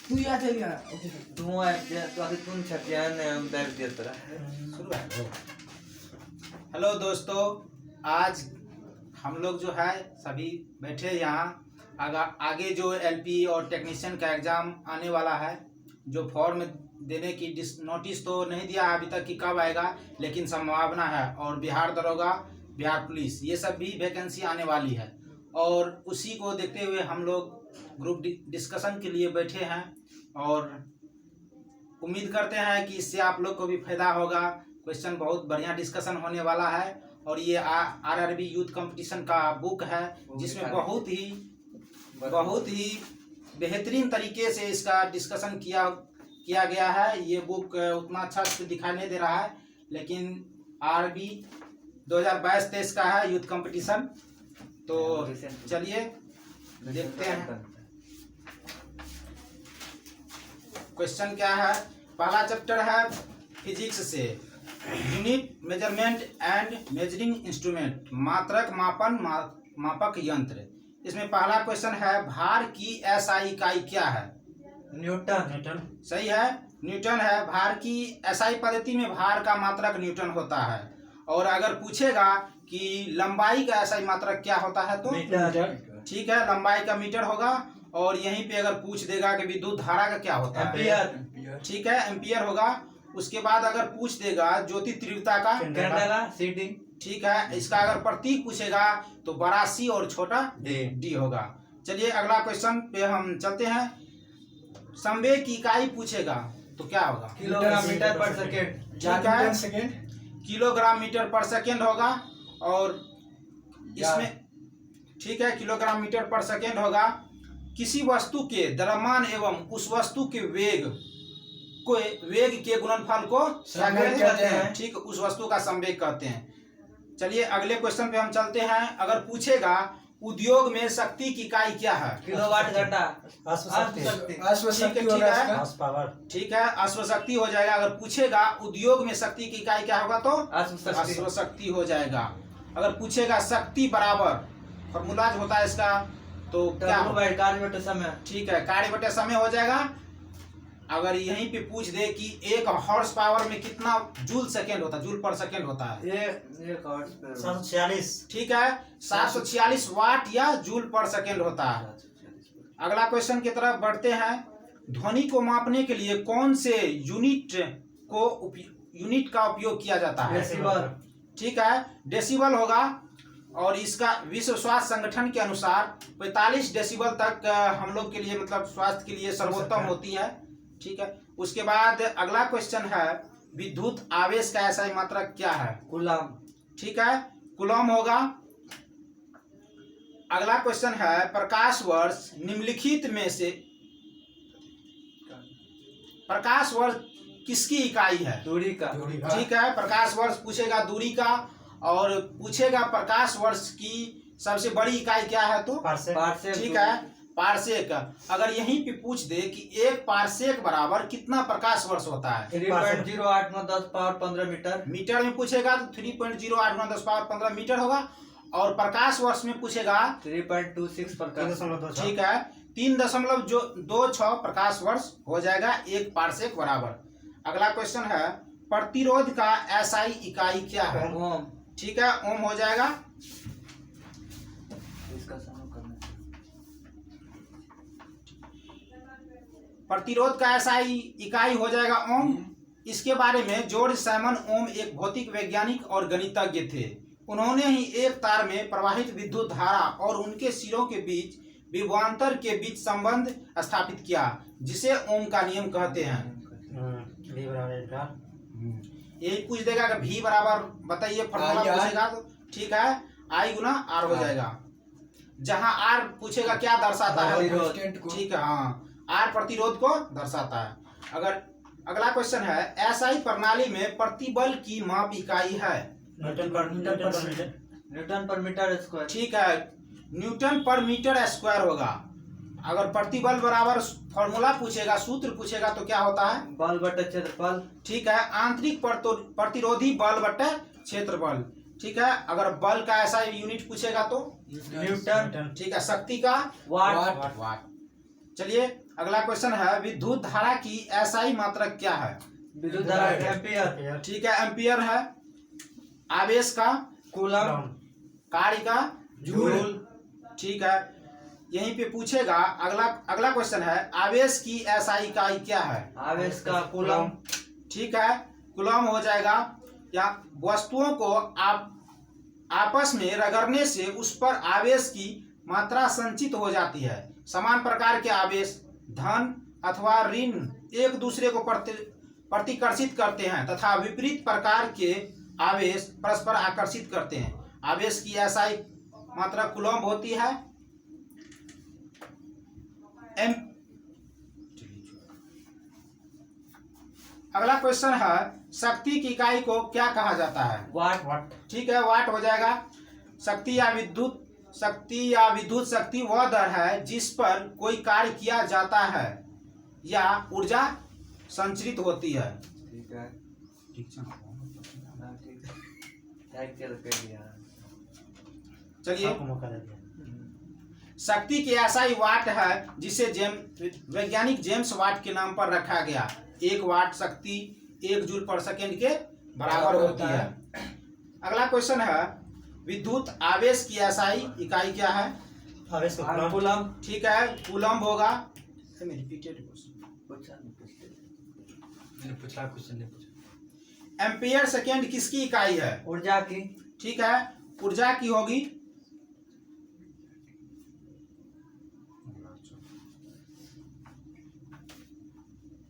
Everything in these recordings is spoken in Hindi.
तू या चल गया तू आधी तुम छटियान बैठ दिया तेरा शुरू है। हेलो दोस्तों, आज हम लोग जो है सभी बैठे यहाँ आगे जो एलपी और टेक्नीशियन का एग्ज़ाम आने वाला है, जो फॉर्म देने की नोटिस तो नहीं दिया अभी तक कि कब आएगा, लेकिन संभावना है। और बिहार दरोगा, बिहार पुलिस, ये सब भी वैकेंसी आने वाली है। और उसी को देखते हुए हम लोग ग्रुप डिस्कशन के लिए बैठे हैं और उम्मीद करते हैं कि इससे आप लोग को भी फायदा होगा। क्वेश्चन बहुत बढ़िया डिस्कशन होने वाला है और ये आरआरबी यूथ कंपटीशन का बुक है, जिसमें बहुत ही बेहतरीन तरीके से इसका डिस्कशन किया गया है। ये बुक उतना अच्छा से दिखाई नहीं दे रहा है, लेकिन आरआरबी 2022-23 का है यूथ कंपटीशन। तो चलिए देखते हैं क्वेश्चन क्या है। पहला चैप्टर है फिजिक्स से, unit measurement and measuring instrument, मात्रक मापन मापक यंत्र। इसमें पहला क्वेश्चन है, भार की एसआई इकाई क्या है? न्यूटन। सही है, न्यूटन है। भार की एसआई पद्धति में भार का मात्रक न्यूटन होता है। और अगर पूछेगा कि लंबाई का एसआई मात्रक क्या होता है तो मीटर। ठीक है, लंबाई का मीटर होगा। और यहीं पे अगर पूछ देगा कि विद्युत धारा का क्या होता है, एम्पियर। ठीक है, एम्पियर होगा। उसके बाद अगर पूछ देगा ज्योति तीव्रता का, कैंडेला सीडी। ठीक है। इसका अगर प्रतीक पूछेगा तो बड़ा सी और छोटा डी होगा। चलिए अगला क्वेश्चन पे हम चलते हैं। संवेग की इकाई पूछेगा तो क्या होगा? किलोग्राम मीटर पर सेकेंड। ठीक है, किलोग्राम मीटर पर सेकेंड होगा। और इसमें ठीक है, किलोग्राम मीटर पर सेकेंड होगा। किसी वस्तु के द्रव्यमान एवं उस वस्तु के वेग के गुणनफल को संवेग कहते हैं। ठीक, उस वस्तु का संवेग कहते हैं। चलिए अगले क्वेश्चन पे हम चलते हैं। अगर पूछेगा उद्योग में शक्ति की इकाई क्या है? किलोवाट घंटा। ठीक है, अश्वशक्ति हो जाएगा। अगर पूछेगा उद्योग में शक्ति की इकाई क्या होगा तो अश्वशक्ति हो जाएगा। अगर पूछेगा शक्ति बराबर, फॉर्मूला जो होता है इसका, तो क्या कार्य बटे समय। ठीक है, कार्य बटे समय हो जाएगा। अगर यहीं पे पूछ दे कि एक हॉर्स पावर में कितना जूल सेकेंड होता है, जूल पर सेकेंड होता है, 746। ठीक है, 746 वाट या जूल पर सेकेंड होता है। अगला क्वेश्चन की तरफ बढ़ते हैं। ध्वनि को मापने के लिए कौन से यूनिट का उपयोग किया जाता है? डेसिबल। ठीक है, डेसिबल होगा। और इसका विश्व स्वास्थ्य संगठन के अनुसार 45 डेसिबल तक हम लोग के लिए, मतलब स्वास्थ्य के लिए सर्वोत्तम होती है। ठीक है, उसके बाद अगला क्वेश्चन है, विद्युत आवेश का एसआई मात्रक क्या है? कूलम। ठीक है, कूलम होगा। अगला क्वेश्चन है, प्रकाश वर्ष निम्नलिखित में से प्रकाश वर्ष किसकी इकाई है? दूरी का। ठीक है, प्रकाश वर्ष पूछेगा दूरी का। और पूछेगा प्रकाश वर्ष की सबसे बड़ी इकाई क्या है तो पारसेक। ठीक है, पारसेक। अगर यहीं पे पूछ दे कि एक पारसेक बराबर कितना प्रकाश वर्ष होता है? 3.08 में 10 पावर 15 मीटर। मीटर में पूछेगा तो 3.08 में 10 पावर 15 मीटर होगा। और प्रकाश वर्ष में पूछेगा 3.26 प्रकाश। ठीक है, 3.26 प्रकाश वर्ष हो जाएगा एक पारसेक बराबर। अगला क्वेश्चन है, प्रतिरोध का एसआई इकाई क्या है? ओम। ठीक है, ओम हो जाएगा। इसका सम करना। प्रतिरोध का एसआई इकाई हो जाएगा ओम। इसके बारे में जॉर्ज साइमन ओम एक भौतिक वैज्ञानिक और गणितज्ञ थे। उन्होंने ही एक तार में प्रवाहित विद्युत धारा और उनके सिरों के बीच विभवांतर के बीच संबंध स्थापित किया, जिसे ओम का नियम कहते हैं। यही पूछ देगा कि V बराबर बताइए, फॉर्मूला पूछेगा तो ठीक है, I गुना R हो जाएगा। जहां R पूछेगा क्या दर्शाता है, ठीक है, हाँ, R प्रतिरोध को दर्शाता है। अगर अगला क्वेश्चन है, एसआई प्रणाली में प्रतिबल की माप इकाई है? न्यूटन पर मीटर स्क्वायर। ठीक है, न्यूटन पर मीटर स्क्वायर होगा। अगर प्रतिबल बराबर फॉर्मूला पूछेगा, सूत्र पूछेगा तो क्या होता है? बल बटे क्षेत्रफल। ठीक है, आंतरिक प्रतिरोधी बल बटे क्षेत्रफल। ठीक है, अगर बल का ऐसा यूनिट पूछेगा तो न्यूटन। ठीक है, शक्ति का वाट। चलिए अगला क्वेश्चन है विद्युत धारा की एसआई मात्रक क्या है? विद्युत धारा एम्पियर। ठीक है, एम्पियर है। आवेश का? कूलम। कार्य का? जूल। ठीक है, यहीं पे पूछेगा। अगला क्वेश्चन है आवेश की एसआई इकाई क्या है? आवेश का कूलम। ठीक है, कूलम हो जाएगा। या वस्तुओं को आप आपस में रगड़ने से उस पर आवेश की मात्रा संचित हो जाती है। समान प्रकार के आवेश धन अथवा ऋण एक दूसरे को प्रतिकर्षित करते हैं तथा विपरीत प्रकार के आवेश परस्पर आकर्षित करते हैं। आवेश की एसआई मात्रा कूलम होती है। अगला क्वेश्चन है शक्ति की इकाई को क्या कहा जाता है? वाट। ठीक है, वाट हो जाएगा। शक्ति या विद्युत शक्ति वह दर है जिस पर कोई कार्य किया जाता है या ऊर्जा संचरित होती है। ठीक है, चलिए, शक्ति की एसआई वाट है जिसे वैज्ञानिक जेम्स वाट के नाम पर रखा गया। 1 वाट शक्ति 1 जूल पर सेकेंड के बराबर होती है। अगला क्वेश्चन है विद्युत आवेश की एसआई इकाई क्या है? आवेश का कूलम। ठीक है, कूलम होगा। एम्पियर सेकेंड किसकी इकाई है? ऊर्जा की। ठीक है, ऊर्जा की होगी।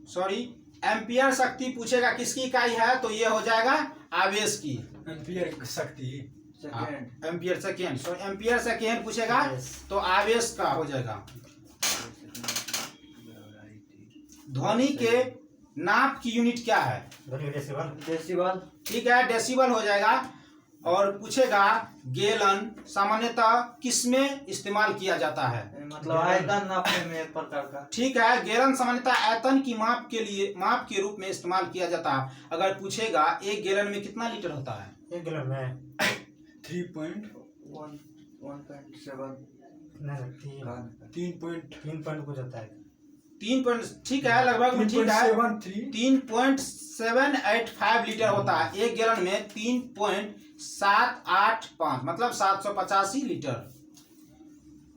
सॉरी, एम्पियर शक्ति पूछेगा किसकी इकाई है तो ये हो जाएगा आवेश की। एम्पियर शक्ति second. Ampere second, sorry ampere second पूछेगा तो आवेश का हो जाएगा। ध्वनि के नाप की यूनिट क्या है? डेसिबल। ठीक है, डेसिबल हो जाएगा। और पूछेगा गैलन सामान्यतः किसमें इस्तेमाल किया जाता है? मतलब आयतन नापने में एक प्रकार का। ठीक है, गैलन सामान्यतः आयतन की माप के रूप में इस्तेमाल किया जाता है। अगर पूछेगा 1 गैलन में कितना लीटर होता है? 1 गैलन में 3.7 3.3 कुछ होता है। 3 ठीक है, लगभग में ठीक है। 3.785 लीटर होता है। 1 गैलन में 3.785 मतलब 785 लीटर।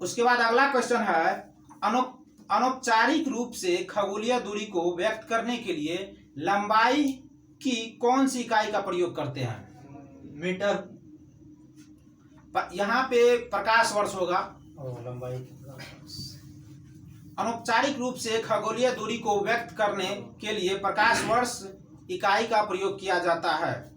उसके बाद अगला क्वेश्चन है अनौपचारिक रूप से खगोलीय दूरी को व्यक्त करने के लिए लंबाई की कौन सी इकाई का प्रयोग करते हैं? मीटर। यहाँ पे प्रकाश वर्ष होगा। लंबाई। अनौपचारिक रूप से खगोलीय दूरी को व्यक्त करने के लिए प्रकाश वर्ष इकाई का प्रयोग किया जाता है।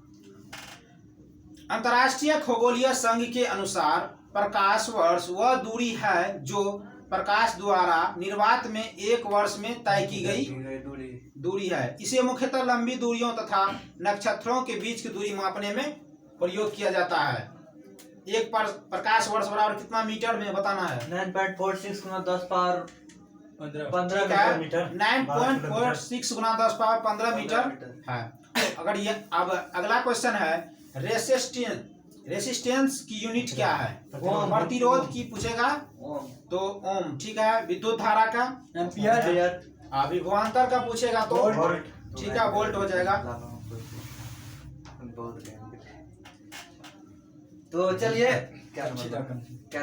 अंतर्राष्ट्रीय खगोलीय संघ के अनुसार प्रकाश वर्ष वह दूरी है जो प्रकाश द्वारा निर्वात में 1 वर्ष में तय की गई दूरी है। इसे मुख्यतः लंबी दूरियों तथा नक्षत्रों के बीच की दूरी मापने में प्रयोग किया जाता है। एक प्रकाश वर्ष बराबर कितना मीटर में बताना है? 9.46 × 10 पावर 15 मीटर। 9.46 × 10 पावर 15 मीटर है। अगर ये अब अगला क्वेश्चन है रेसिस्टेंस की यूनिट क्या है? प्रतिरोध की पूछेगा तो ओम। ठीक है, विद्युत धारा का? एम्पियर। विभवांतर का पूछेगा तो वोल्ट। ठीक है, वोल्ट हो जाएगा। तो चलिए, क्या नंबर क्या?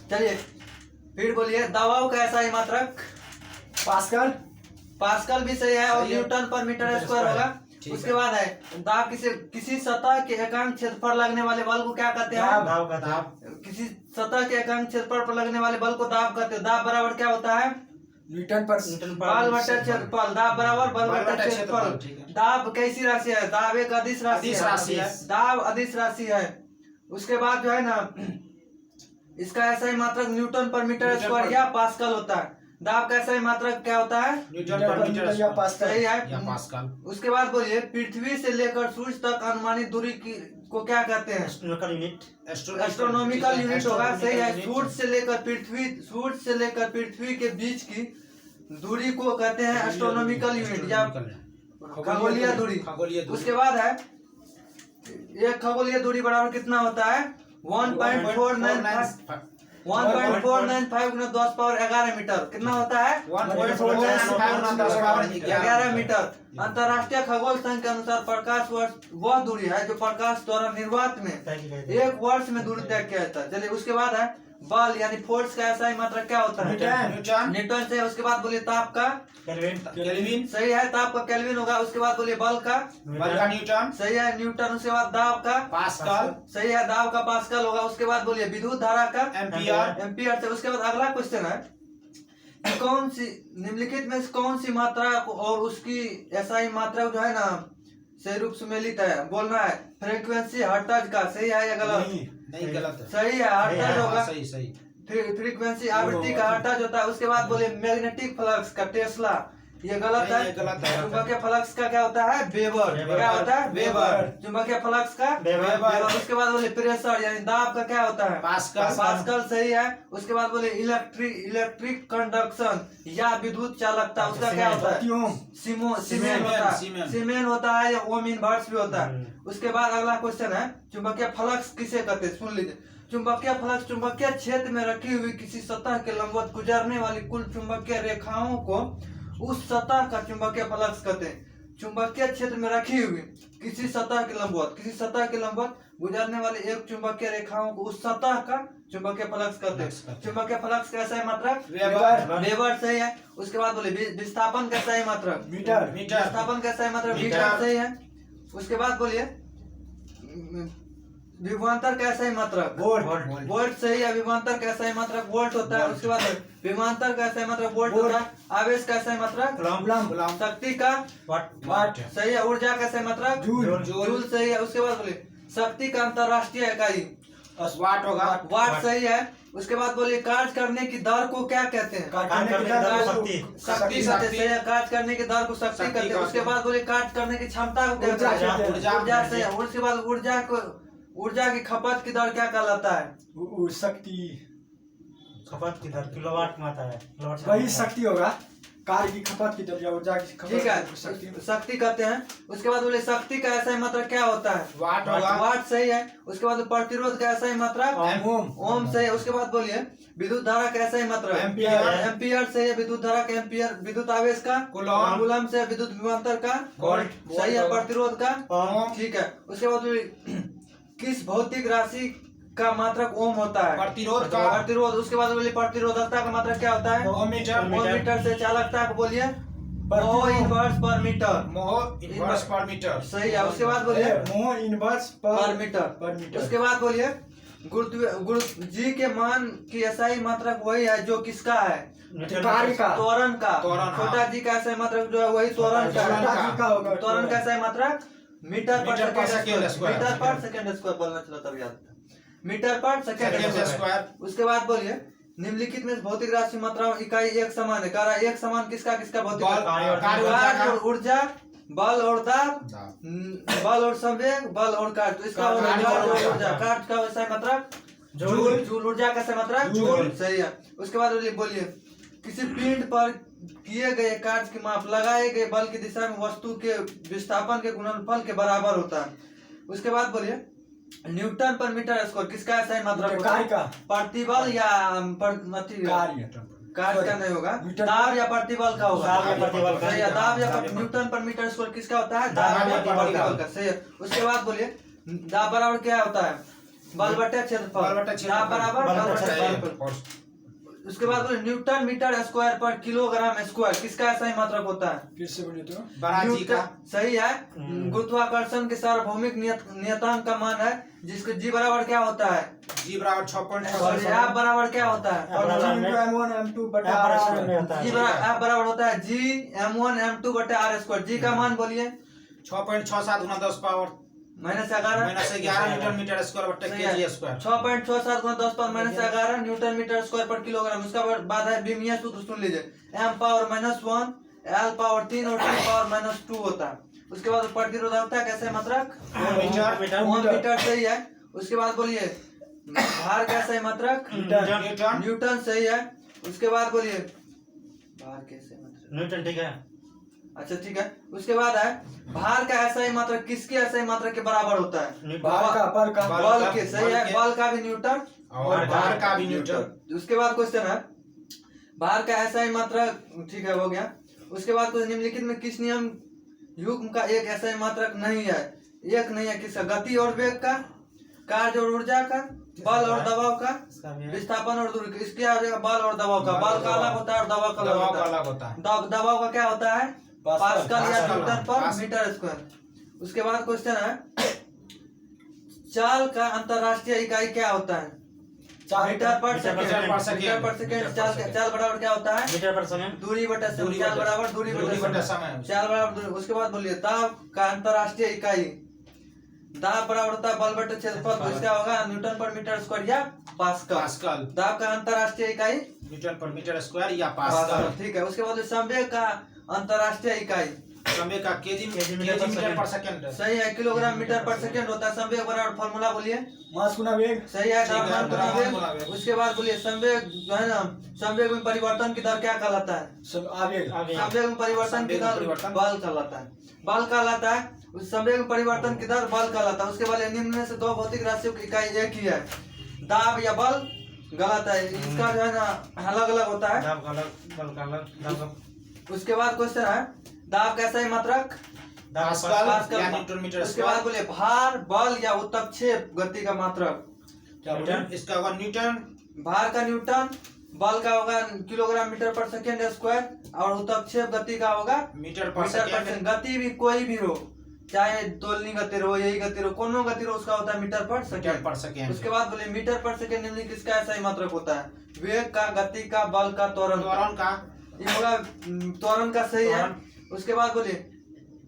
चलिए फिर बोलिए। दबाव का एसआई मात्रक पास्कल भी सही है और न्यूटन पर मीटर स्क्वायर होगा। उसके बाद है दाब किसी सतह के एकांक क्षेत्रफल लगने वाले बल को क्या कहते हैं? दाब। किसी सतह के एकांक क्षेत्रफल पर लगने वाले बल को दाब कहते हैं। दाब बराबर क्या होता है? न्यूटन पर बल बटा क्षेत्रफल। दाब बराबर बल बटा क्षेत्रफल। दाब कैसी राशि है? दाब एक अदिश राशि है। दाब अदिश राशि है। उसके बाद जो है ना, इसका एसआई मात्रक न्यूटन पर मीटर स्क्वायर या पास्कल होता है। दाब का एसआई मात्रक क्या होता है? न्यूटन पर मीटर या पास्कल। सही है, या पास्कल। उसके बाद बोलिए पृथ्वी से लेकर सूर्य तक अनुमानित दूरी को क्या कहते हैं? एस्ट्रोनॉमिकल यूनिट होगा। सही है। सूर्य से लेकर पृथ्वी के बीच की दूरी को कहते हैं एस्ट्रोनॉमिकल यूनिट या खगोलीय दूरी। उसके बाद है एक खगोलीय दूरी बराबर कितना होता है? 1.495 1.495 गुना 10 पावर 11 मीटर कितना होता है? 11 मीटर। अंतरराष्ट्रीय खगोल संघ के अनुसार प्रकाश वर्ष वह दूरी है जो प्रकाश द्वारा निर्वात में एक वर्ष में दूरी तय किया जाता है। चलिए उसके बाद है बल यानी फोर्स का SI मात्रक क्या होता है? न्यूटन से। उसके बाद बोलिए ताप का केल्विन। सही है, ताप का केल्विन होगा। उसके बाद बोलिए बल का न्यूटन। सही है, न्यूटन। उसके बाद दाब का पास्कल। सही है, दाब का पास्कल होगा। उसके बाद बोलिए विद्युत धारा का एम्पियर से। उसके बाद अगला क्वेश्चन है कि कौन सी निम्नलिखित में से कौन सी मात्रा और उसकी SI मात्रा जो है ना सही रूप सुमेलित है बोलना है। फ्रीक्वेंसी हर्ट्ज का सही है या गलत? नहीं गलत है। सही है, हर्ट्ज होगा। सही। फ्रीक्वेंसी आवृत्ति का हर्ट्ज होता है। उसके बाद बोले मैग्नेटिक फ्लक्स का टेस्ला, ये गलत है। चुंबकीय फ्लक्स का क्या होता है? वेबर। क्या होता है? वेबर। चुंबकीय फ्लक्स का वेबर। उसके बाद बोले प्रेशर यानी दाब का क्या होता है? पास्कल सही है। उसके बाद बोले इलेक्ट्रिक कंडक्शन या विद्युत चालकता, उसका क्या होता है? सीमेन होता है या ओम इनवर्स भी होता है। उसके बाद अगला क्वेश्चन है चुंबकीय फ्लक्स किसे कहते हैं? सुन लीजिए। चुंबकीय फ्लक्स चुंबकीय क्षेत्र में रखी हुई किसी सतह के लंबवत गुजरने वाली कुल चुंबकीय रेखाओं को उस सतह का चुंबकीय फ्लक्स कहते हैं। चुंबकीय क्षेत्र में रखी हुई किसी सतह के लंबवत गुजरने वाली एक चुंबकीय रेखाओं को उस सतह का चुंबकीय फ्लक्स कहते हैं। चुंबकीय फ्लक्स का SI मात्रक वेबर सही है। उसके बाद बोले विस्थापन का SI मात्रक विस्थापन का SI मात्रक मीटर सही है। उसके बाद बोलिए विभवांतर का SI मात्रक वोल्ट सही है। विभवांतर का SI मात्रक वोल्ट होता है। उसके बाद विभवांतर का SI मात्रक वोल्ट होता है। आवेश का SI मात्रक कूलम्ब। शक्ति का वाट सही है। ऊर्जा का SI मात्रक जूल सही है। उसके बाद बोलिए शक्ति का अंतरराष्ट्रीय इकाई वाट होगा। वाट सही है। उसके बाद बोलिए कार्य करने की दर को क्या कहते हैं? शक्ति सही है। कार्य करने की दर को शक्ति कहते हैं। उसके बाद बोलिए कार्य करने की क्षमता को क्या कहते हैं? ऊर्जा सही है। उसके बाद ऊर्जा की खपत की दर क्या कहलाता है? शक्ति खपत की दर किलोवाट में आता है। वही शक्ति होगा। कार्य की खपत की दर या ऊर्जा की खपत ठीक है, शक्ति शक्ति कहते हैं। उसके बाद बोले शक्ति का SI मात्रक क्या होता है? वाट होगा। वाट सही है। उसके बाद प्रतिरोध का SI मात्रक ओम सही है। उसके बाद बोलिए विद्युत धारा का SI मात्रक एम्पियर सही है। विद्युत धारा का एम्पियर। विद्युत आवेश का कूलम्ब से। विद्युत विभवांतर का वोल्ट सही है। प्रतिरोध का ठीक है। उसके बाद किस भौतिक राशि का मात्रक ओम होता है? प्रतिरोध। उसके बाद बोलिए प्रतिरोधकता का मात्रक क्या होता है? ओम मीटर से। चालकता को बोलिए मोह इनवर्स पर मीटर सही है। उसके बाद बोलिए मोह इनवर्स पर मीटर। उसके बाद बोलिए गुरुत्व जी के मान की SI मात्रक वही है जो किसका है? कार्य का त्वरण का। छोटा जी का SI मात्रक जो है वही त्वरण का। त्वरण का SI मात्रक मीटर पर सेकंड स्क्वायर बोलना चला तब याद था। मीटर पर सेकंड स्क्वायर। उसके बाद बोलिए निम्नलिखित में भौतिक राशि मात्राओं इकाई एक समान है। कार्य एक समान किसका भौतिक? कार्य और ऊर्जा, बल और दाब, बल और संवेग, बल और कार्य। तो इसका ऊर्जा। कार्य का SI मात्रक जूल। ऊर्जा का SI मात्रक जूल सही है। उसके बाद बोलिए किसी पिंड पर किए गए कार्य की माप लगाए गए बल की दिशा में वस्तु के विस्थापन के गुणनफल के बराबर होता है। उसके बाद बोलिए न्यूटन पर मीटर स्क्वायर किसका SI मात्रक? कार्य का। प्रतिबल या कार्य का नहीं होगा। दाब या प्रतिबल का होगा। दाब या न्यूटन पर मीटर स्क्वायर किसका होता है? दाब या प्रतिबल का सही है। उसके बाद बोलिए दाब बराबर क्या होता है? बल बटे क्षेत्रफल। दाब बराबर बल बटे क्षेत्रफल। उसके बाद बोले न्यूटन मीटर स्क्वायर पर किलोग्राम स्क्वायर किसका SI मात्रक होता है? फिर से बोलिए तो। न्यूटन सही है। गुरुत्वाकर्षण के सार्वभौमिक नियतांक का मान है जिसके G बराबर क्या होता है? G बराबर 6.6। और F बराबर क्या होता है? M1 M2 बटा F बराबर होता है G M1 M2 बटे R स्क्वायर। G का मान बोलिए 6.67 गुना 10 पावर -11 न्यूटन मीटर स्क्वायर बटे केजी स्क्वायर। 6.67 गुना 10 पावर -11 न्यूटन मीटर स्क्वायर पर किलोग्राम। उसका बाद है बीमीय सूत्र सुन लीजिए m पावर -1 l पावर 3 और t पावर -2 होता है। उसके बाद प्रतिरोधकता कैसे मात्रक मीटर सही है। उसके बाद बोलिए भार कैसे मात्रक न्यूटन सही है। उसके बाद बोलिए भार कैसे मात्रक न्यूटन ठीक है। अच्छा ठीक है। उसके बाद है भार का SI मात्रक किसकी SI मात्रक के बराबर होता है? बल का बल के सही है। बल का भी न्यूटन और भार का भी न्यूटन। उसके बाद क्वेश्चन है भार का ऐसा ही मात्रक, ठीक है हो गया। उसके बाद कुछ निम्नलिखित में किस नियम युग्म का एक ऐसा ही मात्रक नहीं है, एक नहीं है किसका, गति और वेग का, कार्य और ऊर्जा का, बल और दबाव का, इसका भी है। विस्थापन और दूरी का। इसके आ जाएगा बल और दबाव का। बल का अलग होता है और दबाव का अलग दबाव होता का है। अलग होता है। दबाव का क्या होता है, पास्कल या पास्कल, न्यूटन पर पास्कल। Metre square. उसके बाद क्वेश्चन है चाल का अंतरराष्ट्रीय इकाई क्या होता है, मीटर पर सेकंड। मीटर पर सेकंड। चाल बराबर क्या होता है, मीटर पर सेकंड। दूरी बटा समय। चाल बराबर दूरी दूरी बटा बटा समय। समय। चाल बराबर दूरी। उसके बाद बोलिए दाब का अंतरराष्ट्रीय इकाई, दाब बराबर होता है बल बटे क्षेत्रफल। तो इसका होगा न्यूटन पर मीटर स्क्वायर या पास्कल। पास्कल। दाब का अंतरराष्ट्रीय इकाई न्यूटन पर मीटर स्क्वायर या पास्कल, पास्कल। ठीक है। उसके बाद संवेग का अंतरराष्ट्रीय इकाई, समय का केजी केजी मीटर पर सेकंड। सही है, किलोग्राम मीटर पर सेकंड होता है। संवेग बराबर फॉर्मूला बोलिए, मास गुना वेग। सही है, ठीक है, द्रव्यमान गुना द्रव्यमान गुना वेग। वेग। उसके बाद बोलिए संवेग जो है ना, संवेग में परिवर्तन की दर क्या कहलाता है, सब आवेग। आगे संवेग में परिवर्तन की संवेग में दर परिवर्तन। बल कहलाता है, बल कहलाता है। उस संवेग में परिवर्तन की दर बल कहलाता है। उसके बाद निम्न में से दो भौतिक राशियों की इकाई एक ही है, दाब या बल, गलत है। इसका जो है ना अलग अलग होता है। दाब का अलग, बल का अलग, दाब का उसके बाद क्वेश्चन है दाब कैसा है मात्रक, दाब पास्कल पास्कल। या न्यूटन मीटर उसके बाद स्क्वायर। बोलिए भार, बल या उत्तक्षेप गति का मात्रक, क्या बोले? न्यूटन। इसका होगा न्यूटन। भार का न्यूटन, बल का होगा किलोग्राम मीटर पर सेकेंड स्क्वायर, और उत्तक्षेप गति का होगा मीटर पर मीटर पर सेकंड। सेकंड। गति भी कोई भी हो, चाहे तोलनी गति रहो, यही गति रहो, कोनो गति रहो, उसका होता है मीटर पर मीटर सेकंड। पर सेकंड। उसके बाद बोले मीटर पर सेकंड निम्नलिखित किसका ऐसा ही मात्रक होता है, वेग का, गति का, बल का, त्वरण का। त्वरण का। ये होगा त्वरण का, सही है। उसके बाद बोलिए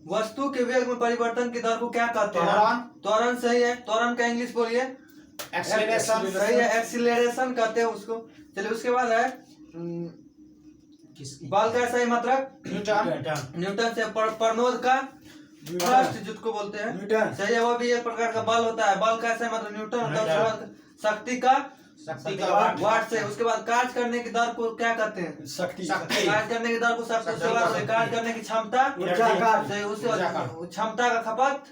वस्तु के वेग में परिवर्तन की दर को क्या कहते हैं, त्वरण। त्वरण, सही है। त्वरण का इंग्लिश बोलिए, एक्सीलरेशन। सही है, एक्सीलरेशन कहते हैं उसको। चलिए उसके बाद है किसकी? बल का सही मात्रक न्यूटन। न्यूटन। न्यूटन से प्रणोद का थ्रस्ट जिसको बोलते हैं, न्यूटन। सही है, वो भी एक प्रकार का बल होता है। बल का सही मात्रक न्यूटन होता है। उसके बाद शक्ति का शक्ति का वाट। वाट से। उसके बाद कार्य करने की दर को क्या कहते हैं, शक्ति। शक्ति। कार्य करने की दर को शक्ति। उसके बाद कार्य करने की क्षमता, ऊर्जा का सही। उसके ऊर्जा बाद का। क्षमता का खपत,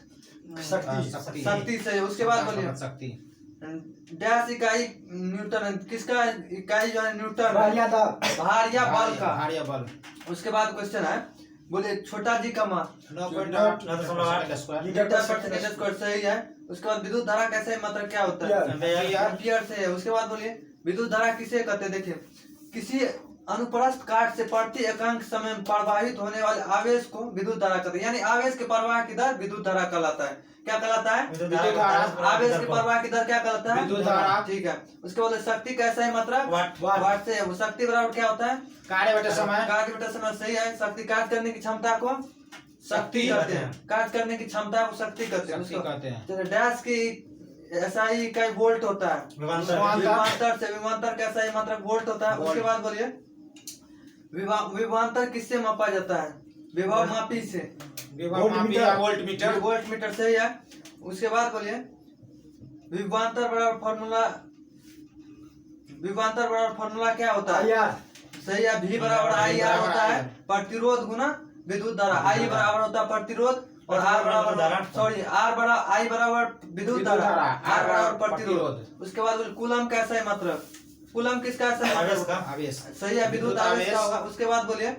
शक्ति। शक्ति से। उसके बाद बोलिए शक्ति। डैश इकाई न्यूटन है, किसका इकाई जो है न्यूटन भार है, या दाब। भार या बल का। भार या बल। उसके बाद क्वेश्चन है बोले छोटा जी का मान 9.8 स्क्वायर। मीटर पर सेकंड स्क्वायर, सही है। उसके बाद विद्युत धारा कैसे मात्रक क्या होता है, एम्पियर से है। उसके बाद बोलिए विद्युत धारा किसे कहते हैं, देखिए किसी अनुप्रस्थ काट से प्रति एकांक समय में प्रवाहित होने वाले आवेश को विद्युत धारा कहते हैं। यानी आवेश के प्रवाह की दर विद्युत धारा कहलाता है। क्या कहलाता है, विद्युत धारा धारा। आवेश के प्रवाह की दर क्या कहलाता है, विद्युत धारा। ठीक है। उसके बाद शक्ति कैसा है मात्रक, वाट। वाट से है। वो शक्ति बराबर क्या होता है, कार्य बटे समय। कार्य बटा समय, सही है। शक्ति कार्य करने की क्षमता को शक्ति कहते हैं, कार्य करने की क्षमता को शक्ति कहते हैं। शक्ति उसको कहते हैं। चलिए डैश की ऐसा ही इकाई वोल्ट होता है, विभवांतर। विभवांतर से। विभवांतर कैसा ही मात्रक वोल्ट होता है। उसके बाद बोलिए विभवांतर किससे मापा जाता है, विभव मापी से, विभव मापी या वोल्ट मीटर। वोल्ट मीटर, सही है। उसके बाद बोलिए विभवांतर बराबर फॉर्मूला क्या होता है, आया। सही है। V बराबर IR होता है, प्रतिरोध गुना विद्युत धारा। I बराबर होता है प्रतिरोध, और R बराबर I बराबर विद्युत धारा, R बराबर प्रतिरोध। उसके बाद बोलिए कूलम कैसा है मात्रक, कूलम किसका ऐसा है आवेश मात्रक, का। आवेश। सही है, विद्युत आवेश का होगा। उसके बाद बोलिए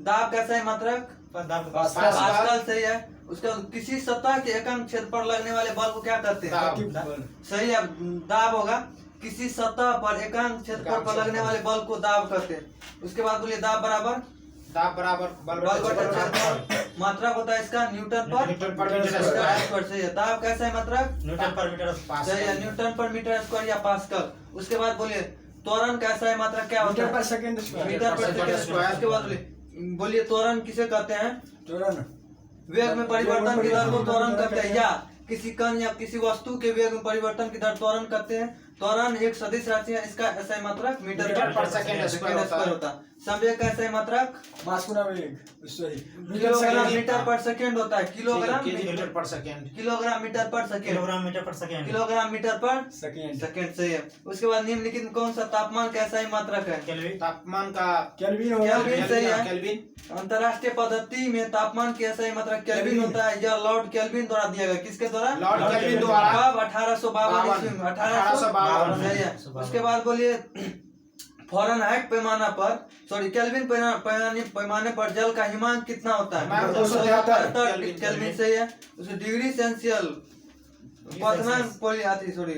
दाब कैसा है मात्रक, दाब का पास्कल, सही है। उसके बाद किसी सतह के एकांक क्षेत्र पर लगने वाले बल को क्या कहते हैं, दाब। सही है, दाब होगा। किसी सतह पर एकांक क्षेत्र पर लगने वाले बल को दाब कहते हैं। उसके बाद बोलिए दाब बराबर बल बल बटे बटे क्षेत्रफल। मात्रक होता है इसका न्यूटन पर न्यूटन पर मीटर मीटर स्क्वायर। स्क्वायर, सही है। दाब कैसा है मात्रक, न्यूटन पर मीटर। सही है, न्यूटन पर मीटर स्क्वायर या पास्कल। उसके बाद बोलिए त्वरण कैसा है मात्रक क्या होता मीटर पर है, सेकंड स्क्वायर। मीटर पर सेकंड सेकंड स्क्वायर। स्क्वायर। उसके बाद बोलिए त्वरण किसे कहते हैं, त्वरण। वेग में परिवर्तन की दर को त्वरण कहते हैं, या किसी कण या किसी वस्तु के वेग में परिवर्तन की दर त्वरण कहते हैं। त्वरण एक सदिश राशि है, इसका ऐसा मात्रक मीटर मीटर पर सेकंड स्क्वायर होता है। होता है। संवेग का सही मात्रक मास्कुना वेग सॉरी किलोग्राम मीटर पर सेकंड होता है। किलोग्राम मीटर पर सेकेंड। किलोग्राम मीटर पर सेकंड किलोग्राम मीटर पर सेकेंड। किलोग्राम मीटर पर सेकेंड सेकंड सही है। उसके बाद निम्नलिखित में कौन सा तापमान का सही मात्रक है? केल्विन। तापमान का केल्विन होगा। केल्विन सही है। केल्विन। अंतरराष्ट्रीय पद्धति में तापमान की सही मात्रक केल्विन होता है। यह लॉर्ड केल्विन द्वारा दिया गया। किसके द्वारा? लॉर्ड केल्विन द्वारा। कब? 1852 ईस्वी में। 1852 सही है। उसके बाद बोलिए फ़ारेनहाइट पैमाना पर सॉरी केल्विन पैमाने पर जल का हिमांक कितना होता है? 273 केल्विन सही है। उसके डिग्री सेल्सियस क्वथनांक बोलिए आती सॉरी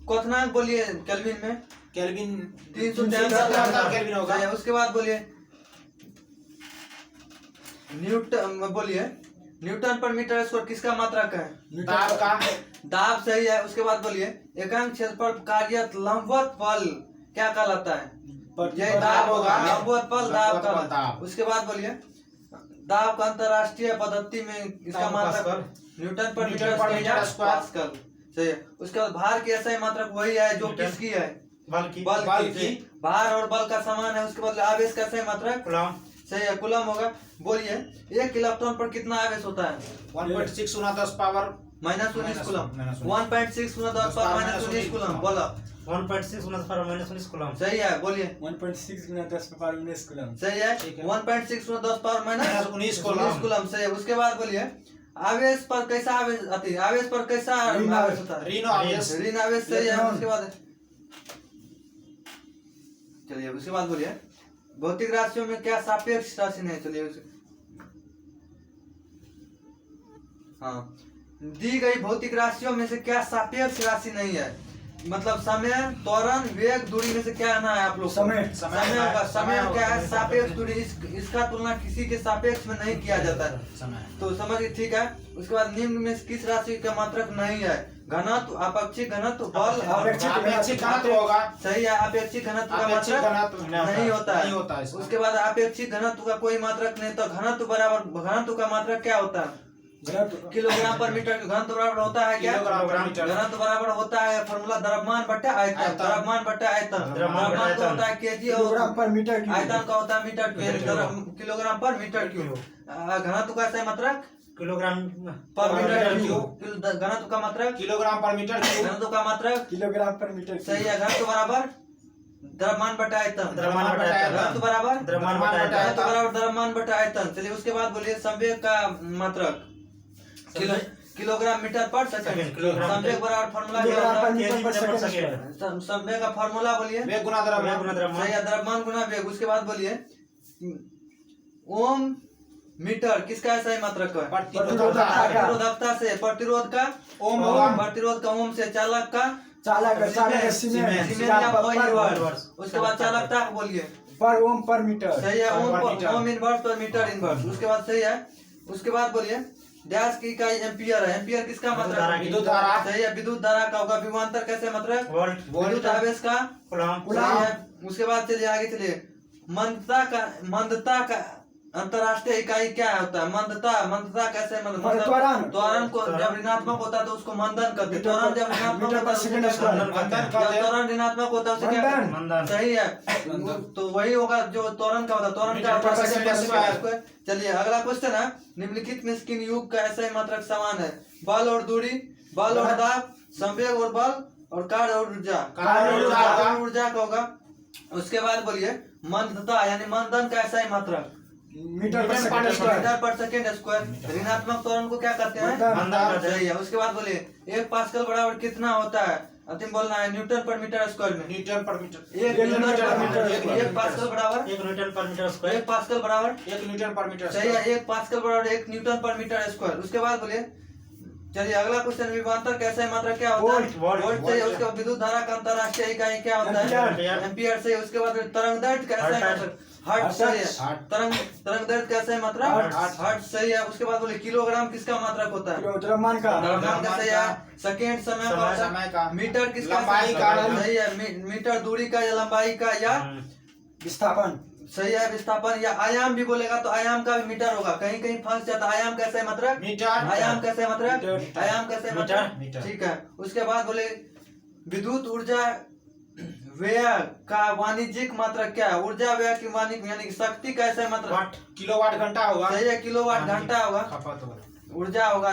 क्वथनांक बोलिए केल्विन में केल्विन 373 केल्विन होगा। सही है। उसके बाद बोलिए न्यूटन बोलिए न्यूटन पर मीटर स्क्वायर किसका मात्रक है? दाब का। दाब सही है। उसके बाद बोलिए एकांक क्षेत्रफल कार्यरत लंबवत बल क्या कहलाता है? यही दाब होगा। लंबवत बल दाब का दाब। उसके बाद बोलिए दाब का अंतरराष्ट्रीय पद्धति में इसका मात्रक न्यूटन पर मीटर स्क्वायर पास्कल सही है। उसके बाद भार की ऐसा मात्रक वही है जो किसकी है? बल की। बल बल की। की। भार और बल का समान है। उसके बाद आवेश का सही मात्रक कूलम। सही है कूलम होगा। बोलिए 1 इलेक्ट्रॉन पर कितना आवेश होता है? 1.6 गुना 10 पावर -19 कूलम। -19 1.6 गुना 10 पावर -19 कूलम बोलो 1.6 गुना 10 पावर -19 कूलम। सही है। बोलिए 1.6 गुना 10 पावर 19 कूलम। सही है। ठीक है। 1.6 गुना 10 पावर -19 -19 कूलम सही है। उसके बाद बोलिए आवेश पर कैसा आवेश आती है? आवेश पर कैसा ऋण आवेश होता है? ऋण आवेश। ऋण आवेश सही है। इलेक्ट्रॉन। उसके बाद चलिए उसके बाद बोलिए भौतिक राशियों में क्या सापेक्ष राशि नहीं? चलिए हाँ दी गई भौतिक राशियों में से क्या सापेक्ष राशि नहीं है? मतलब समय त्वरण वेग दूरी में से क्या आना है आप लोग को? समय। समय होगा। समय क्या है? सापेक्ष दूरी। इसका तुलना किसी के सापेक्ष में नहीं किया जाता है। समय। तो समझिए ठीक है। उसके बाद निम्न में से किस राशि का मात्रक नहीं है? घनत्व अपेक्षिक घनत्व बल अपेक्षिक घनत्व होगा। सही है। अपेक्षिक घनत्व का अपेक्षिक मात्रक घनत्व नहीं होता नहीं होता है है। इसका। उसके बाद अपेक्षिक घनत्व का कोई मात्रक नहीं। तो घनत्व बराबर घनत्व का मात्रक क्या होता है? किलोग्राम पर मीटर। घनत्व बराबर होता है क्या? किलोग्राम पर मीटर। घनत्व बराबर होता है फॉर्मूला द्रव्यमान बट्टा आयतन। आयतन। द्रव्यमान बट्टा आयतन। द्रव्यमान बट्टा द्रव्यमान का आयतन। होता है केजी और किलोग्राम पर मीटर क्यूब। आयतन का होता है मीटर क्यूब। किलोग्राम पर मीटर क्यूब। घनत्व का सही मात्रक किलोग्राम पर मीटर क्यूब। क्यूब। घनत्व का मात्रक किलोग्राम पर मीटर क्यूब। घनत्व का मात्रक किलोग्राम पर मीटर सही है। घनत्व बराबर द्रव्यमान बटा आयतन। द्रव्यमान बटा आयतन। घनत्व बराबर द्रव्यमान बटा आयतन। घनत्व बराबर द्रव्यमान बटा आयतन। चलिए उसके बाद बोलिए संवेग का मात्रक किलोग्राम मीटर पर सेकंड। किलोग्राम। संवेग बराबर फॉर्मूला क्या किलोग्राम होता पर है? मीटर पर पर सेकंड। संवेग का फॉर्मूला बोलिए वेग गुना वेग गुना द्रव्यमान। द्रव्यमान। सही है। द्रव्यमान गुना वेग। उसके बाद बोलिए ओम मीटर किसका सही मात्रक है? प्रतिरोधकता का। प्रतिरोधकता से प्रतिरोध का ओम होगा। प्रतिरोध का ओम से चालक का चालक सीमेंट। सीमेंट या पर इनवर्स। उसके बाद चालकता बोलिए पर ओम पर मीटर। सही है। मीटर। ओम इनवर्स पर मीटर इनवर्स। उसके बाद सही है। उसके बाद बोलिए डैश की इकाई एम्पियर है। एम्पियर किसका मात्रक है? विद्युत धारा। सही है। विद्युत धारा का होगा। विभवांतर कैसे मात्रक? वोल्ट। विद्युत आवेश का कूलम। सही है। उसके बाद चलिए आगे चलिए मंदता का अंतरराष्ट्रीय इकाई क्या होता है? मंदता कैसे? त्वरण। त्वरण को जब ऋणात्मक होता है तो उसको मंदन करते हैं। त्वरण जब ऋणात्मक मीटर होता पर है सेकंड उसको क्या स्क्वायर। करते हैं? मंदन करते जब हैं। त्वरण ऋणात्मक होता है उसे क्या मंदन। करते हैं? सही है। तो वही होगा जो त्वरण का होता है। त्वरण का मीटर पर होता है सेकंड सेकंड स्क्वायर। स्क्वायर। चलिए अगला क्वेश्चन है निम्नलिखित में किन युग का ऐसा ही मात्रक समान है? बल और दूरी, बल और दाब, संवेग और बल और कार्य और ऊर्जा। कार्य और ऊर्जा। कार्य और ऊर्जा का होगा। उसके बाद बोलिए मंदता यानी मंदन का ऐसा ही मात्रक मीटर पर सेकंड स्क्वायर। मीटर पर सेकंड स्क्वायर। ऋणात्मक त्वरण को क्या कहते हैं? मंदन। सही है। उसके बाद बोलिए 1 पास्कल बराबर कितना होता है? अंतिम बोलना है न्यूटन पर मीटर स्क्वायर में। न्यूटन पर मीटर। एक न्यूटन पर मीटर एक एक पास्कल बराबर 1 न्यूटन पर मीटर स्क्वायर। 1 पास्कल बराबर 1 न्यूटन पर मीटर। सही है। 1 पास्कल बराबर 1 न्यूटन पर मीटर स्क्वायर। उसके बाद बोलिए चलिए अगला क्वेश्चन विभवांतर कैसे मात्रक क्या होता है? वोल्ट। वोल्ट से। उसके बाद विद्युत धारा का अंतरराष्ट्रीय इकाई क्या होता एम्पियर। है? एम्पियर से। उसके बाद तरंग दैर्घ्य कैसे हर्ट्ज। मात्रक? हर्ट्ज सही है। हर्ट्ज। तरंग दैर्घ्य कैसे मात्रक? हर्ट्ज। हर्ट्ज सही है। उसके बाद बोलिए किलोग्राम किसका मात्रक होता है? द्रव्यमान का। द्रव्यमान का सही है। सेकेंड समय का होता है। समय का। मीटर किसका? लंबाई का। सही है। मीटर दूरी का या लंबाई का या विस्थापन। सही है। विस्थापन या आयाम भी बोलेगा तो आयाम का भी मीटर होगा। कहीं कहीं फंस जाता है। आयाम कैसे मात्रक? मीटर। आयाम कैसे मात्रक? मीटर। आयाम कैसे मात्रक? मीटर। ठीक है। उसके बाद बोले विद्युत ऊर्जा व्यय का वाणिज्यिक मात्रा क्या है? ऊर्जा व्यय की वाणिज्यिक यानी कि शक्ति का ऐसा मात्रा वाट किलोवाट घंटा होगा। सही है, किलोवाट घंटा होगा, खपत होगा। ऊर्जा होगा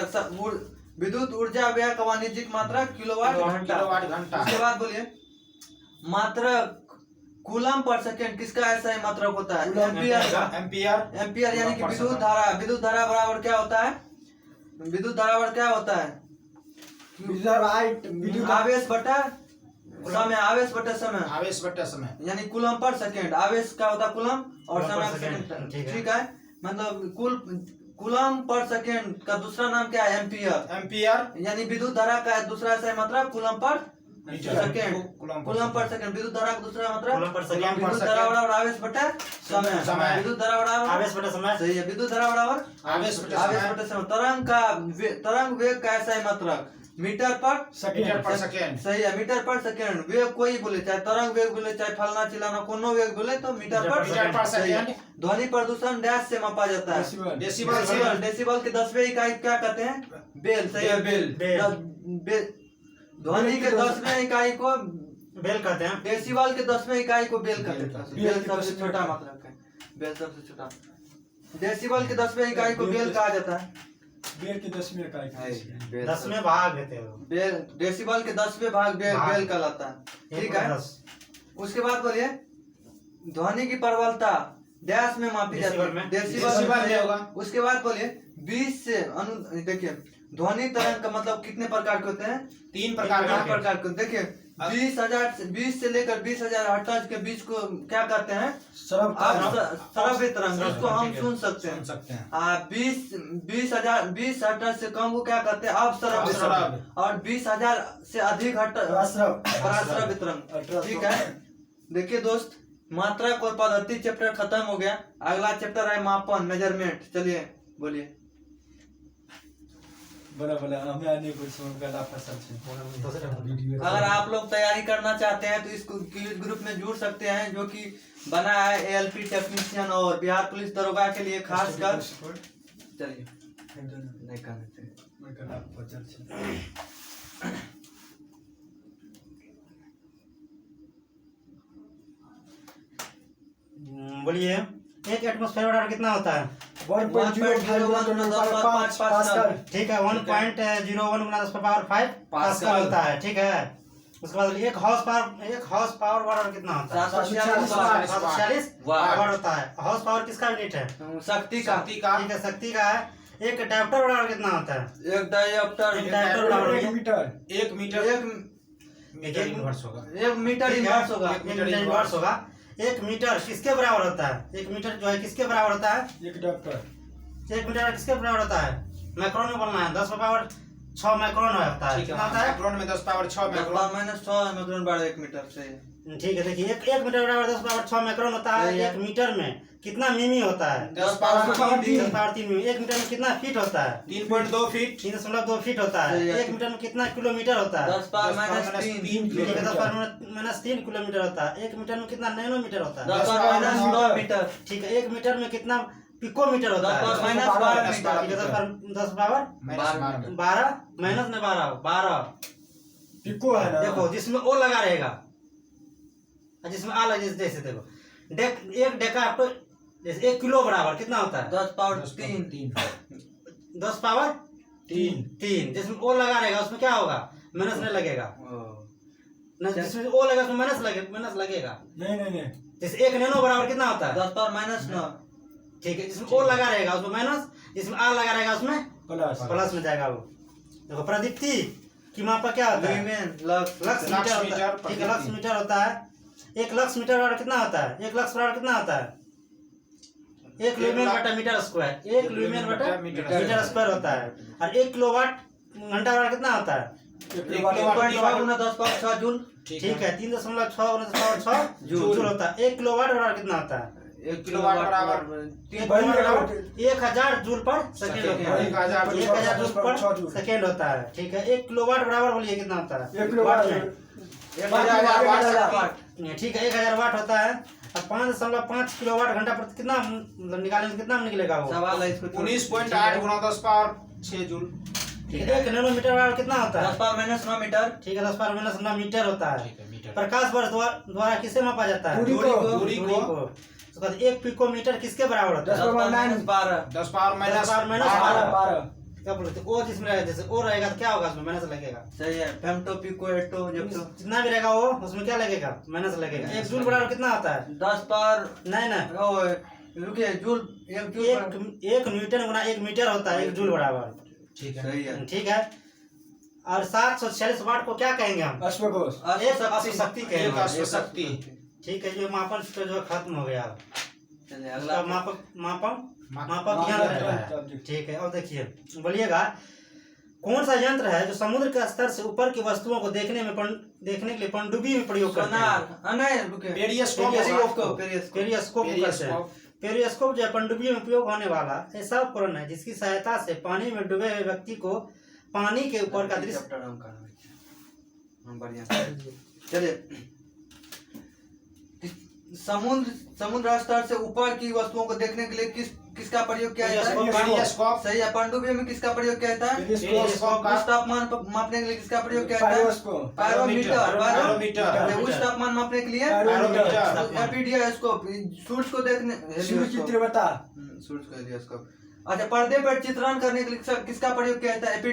विद्युत ऊर्जा व्यय का वाणिज्यिक मात्रा किलोवाट घंटा। किलोवाट घंटा। उसके बाद बोलिए मात्रक कूलम पर सेकंड किसका ऐसा ही मात्रक होता है? एम्पियर का। एम्पियर। एम्पियर यानी कि पर विद्युत सेकंड। धारा। विद्युत धारा बराबर क्या होता है? विद्युत धारा बराबर क्या होता है? विद्युत आवेश बटा समय। आवेश बटा समय आवेश बटा समय। यानी कूलम पर सेकंड। आवेश का होता है कूलम और कूलम समय पर सेकंड, सेकंड। ठीक है। ठीक है, मतलब कूलम पर सेकंड का दूसरा नाम क्या है? एम्पियर। एम्पियर यानी विद्युत धारा का दूसरा ऐसा मात्रा कूलम पर मीटर। सेकंड। कूलम पर सेकंड विद्युत धारा का दूसरा मात्रा कूलम पर सेकंड। विद्युत धारा बराबर आवेश बटा समय। समय। विद्युत धारा बराबर आवेश बटा समय। सही है, विद्युत धारा बराबर आवेश बटा आवेश समय। बटा समय। तरंग वेग का ऐसा ही मात्रक मीटर पर मीटर पर सेकंड। सही है, मीटर पर सेकंड। वेग कोई बोले, चाहे तरंग वेग बोले, चाहे फलना चिलाना कोनो वेग बोले तो मीटर पर मीटर पर सही है। सेकंड। ध्वनि प्रदूषण डैश से मापा जाता है। डेसिबल से। डेसिबल। डेसिबल के 10वें इकाई क्या कहते हैं? बेल। सही है, बेल। बेल। ध्वनि के 10वें इकाई को बेल कहते हैं। डेसिबल के 10वें इकाई को बेल कहते हैं। बेल बेल के सबसे 10वें छोटा इकाई। मात्रक है। बेल सबसे छोटा। डेसिबल के 10वें इकाई को बेल कहा जाता है। बेल की 10वीं इकाई बेल 10वें भाग लेते हो। बेल डेसिबल के 10वें भाग बेल भाग। बेल कहलाता है। ठीक है, 10 उसके बाद बोलिए ध्वनि की प्रबलता डैश में मापी जाती डेसिबल है। में। डेसिबल में होगा। उसके बाद बोलिए 20 से देखिए ध्वनि तरंग का मतलब कितने प्रकार के होते हैं? 3 प्रकार तीन के। प्रकार के। देखिए 20 से लेकर 20,000 हर्ट्ज के बीच को क्या कहते हैं? सरब आप श्रव्य तरंग, जिसको हम ठीक है। सुन सकते सुन हैं। सकते हैं। 20 हर्ट्ज से कम को क्या कहते हैं? अवश्रव्य तरंग। अवश्रव्य। और 20,000 से अधिक हर्ट्ज राश्रब पराश्रव्य तरंग। ठीक है, देखिए दोस्त, मात्रक और पद्धति चैप्टर खत्म हो गया। अगला चैप्टर है मापन, मेजरमेंट। चलिए बोलिए। बोला हमें आने को समझ गला फसल से वीडियो अगर आप लोग तैयारी करना चाहते हैं तो इस क्विज ग्रुप में जुड़ सकते हैं, जो कि बना है एएलपी टेक्नीशियन और बिहार पुलिस दरोगा के लिए खास कर। चलिए नहीं करते। फसल से बोलिए एक एटमॉस्फेयर ऑर्डर कितना होता है? 1.051 पास्कल। ठीक है, 1.01 गुना 10 पावर 5 पास्कल होता है। ठीक है, उसके बाद एक हॉर्स पावर ऑर्डर कितना होता है? 746 वाट होता है। हॉर्स पावर किसका यूनिट है? शक्ति का। शक्ति का। ठीक है, शक्ति का है। एक डायोप्टर ऑर्डर कितना होता है? एक डायोप्टर एक डायोप्टर ऑर्डर 1 मीटर 1 मीटर। एक मीटर इनवर्स होगा। मीटर इनवर्स होगा। एक मीटर इनवर्स होगा। 1 मीटर किसके बराबर होता है? 1 मीटर जो है किसके बराबर होता है? एक डॉक्टर 1 मीटर किसके बराबर होता है? माइक्रोन में बोलना है। 10 पावर 6 माइक्रोन होता है। ठीक है, कितना होता है? माइक्रोन में 10 पावर 6 माइक्रोन। -6 माइक्रोन बराबर 1 मीटर से। ठीक है, देखिए एक मीटर बराबर 10 पावर 6 माइक्रोन होता है। सही है। 1 मीटर में कितना मिमी होता है? 10 पावर 10 पावर 3 मिमी। 1 मीटर में कितना फीट होता है? 3.2 फीट। 3.2 फीट होता है। सही है। 1 मीटर में कितना किलोमीटर होता है? 10 पावर 10 -3 3 ठीक है, 10 किलोमीटर। पावर -3 किलोमीटर होता है। 1 मीटर में कितना नैनोमीटर होता है? 10 पावर -9 मीटर। ठीक है, 1 मीटर में कितना पिकोमीटर होता 10 है? Power -12 -12 metre. मीटर। ठीक है, 10 पावर -12 12 माइनस में 12 पिको है ना। देखो जिसमें ओ लगा रहेगा और जिसमें आ लगे, जैसे देखो एक डेका जैसे 1 किलो बराबर कितना होता है? 10 पावर 10 3 10 पावर 3। जिसमें ओ लगा रहेगा उसमें क्या होगा? माइनस नहीं लगेगा ना, जिसमें ओ लगेगा उसमें माइनस लगेगा। नहीं जैसे 1 नैनो बराबर कितना होता है? 10 पावर -9। ठीक है, जिसमें ओ लगा रहेगा उसमें माइनस, जिसमें आ लगा रहेगा उसमें प्लस प्लस में जाएगा वो। देखो प्रदीप्ति की मापा क्या होता है? ल्यूमेन लक्स लक्स मीटर होता है। ठीक है, लक्स मीटर होता है। 1 लक्स मीटर बराबर कितना होता है? 1 लक्स बराबर कितना होता है? 1 ल्यूमेन बटा मीटर स्क्वायर। 1 ल्यूमेन बटा मीटर स्क्वायर होता है। और 1 किलोवाट घंटा बराबर कितना होता है? 10 पावर 6 जूल। ठीक है, 3.6 गुना 10 पावर 6 जूल होता है। 1 किलोवाट बराबर कितना होता है? 1 किलोवाट बराबर 1000 जूल पर सेकंड होता है। 1000 जूल पर सेकंड होता है। ठीक है, 1 किलोवाट बराबर बोलिए कितना होता है? 1 किलोवाट वाट में। 1000 वाट। ठीक है, 1000 वाट होता है। और 5.5 किलोवाट घंटा पर कितना मतलब निकालने से कितना निकलेगा वो? सवाल है इसको 19.8 गुना 10 पावर 6 जूल। ठीक है, 1 नैनोमीटर बराबर कितना होता है? 10 पावर -9 मीटर। ठीक है, 10 पावर -9 मीटर होता है। ठीक है, प्रकाश वर्ष द्वारा किसे मापा जाता है? दूरी को। दूरी को। तो कहते हैं, 1 पिकोमीटर किसके बराबर होता है? 10 पावर माइनस 12 10 पावर माइनस 12 12 क्या बोलते हैं? ओ जिसमें रहेगा, जैसे ओ रहेगा तो क्या होगा उसमें? माइनस लगेगा। सही है। फेम्टो पिको एटो जेप्टो जितना भी रहेगा वो उसमें क्या लगेगा? माइनस लगेगा। 1 जूल बराबर कितना होता है? 10 पावर नहीं ओ रुकिए जूल 1 जूल 1 न्यूटन गुना 1 मीटर होता है 1 जूल बराबर। ठीक है। सही है। ठीक है। और 746 वाट को क्या कहेंगे हम? अश्वकोश एक अश्वशक्ति एक कहेंगे। अश्वशक्ति। ठीक है, ये मापन पे जो खत्म हो गया। चलिए उसका अगला मापक यंत्र है। ठीक है, अब देखिए बोलिएगा, कौन सा यंत्र है जो समुद्र के स्तर से ऊपर की वस्तुओं को देखने के लिए पनडुब्बी में प्रयोग करते हैं? सोनार नहीं रुकिए पेरिस्कोप पेरिस्कोप पेरिस्कोप करते हैं। पेरिस्कोप जो है पनडुब्बी में उपयोग होने वाला ऐसा उपकरण है जिसकी सहायता से पानी में डूबे हुए व्यक्ति को पानी के ऊपर का दृश्य चैप्टर हम बढ़िया चलिए। समुद्र स्तर से ऊपर की वस्तुओं को देखने के लिए किसका प्रयोग किया जाता है? पेरिस्कोप। सही है। पनडुब्बी में किसका प्रयोग किया जाता है? पेरिस्कोप का उच्च तापमान मापने के लिए किसका प्रयोग किया जाता है? पायरोस्कोप पायरोमीटर। पायरोमीटर। उच्च तापमान मापने के लिए पायरोमीटर एपीडियास्कोप। सूर्य को देखने सूर्य की तीव्रता सूर्य को हेलियोस्कोप। अच्छा, पर्दे पर चित्रण करने के लिए किसका प्रयोग किया जाता है?